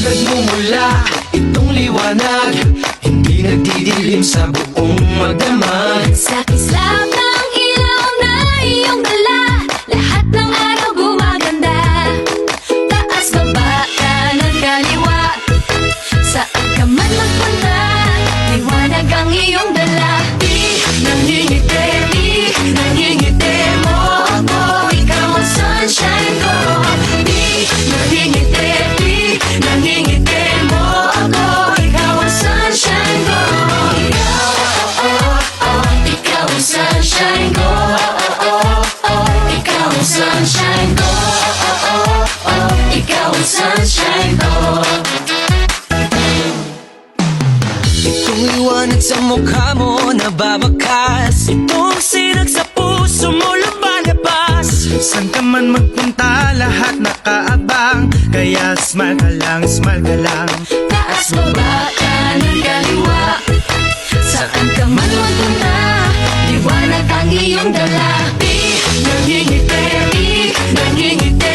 nagmumula itong liwanag, hindi nagdidilim sa buong magdamag. Sa kislap ng ilaw na iyong dala, lahat ng araw gumaganda. Taas, baba, kanan, kaliwa, saan ka man magpunta, liwanag ang iyong dala. Di nangingiti, di nangingiti mo ako, ikaw ang sunshine ko. Di nangingiti, di nangingiti mo ako, ikaw ang sunshine ko. Ikaw, ikaw ang sunshine ko. Ikaw ang sunshine ko. Ikaw ang sunshine ko. Itong liwanag sa mukha mo nababakas, itong sinag sa puso mo lumalabas. Saan ka man magpunta, lahat nakaabang, kaya smile ka lang, smile ka lang. Taas, baba, kanan, kaliwa, saan ka man magpunta, liwanag ang iyong dala. Di nangingiti, di nangingiti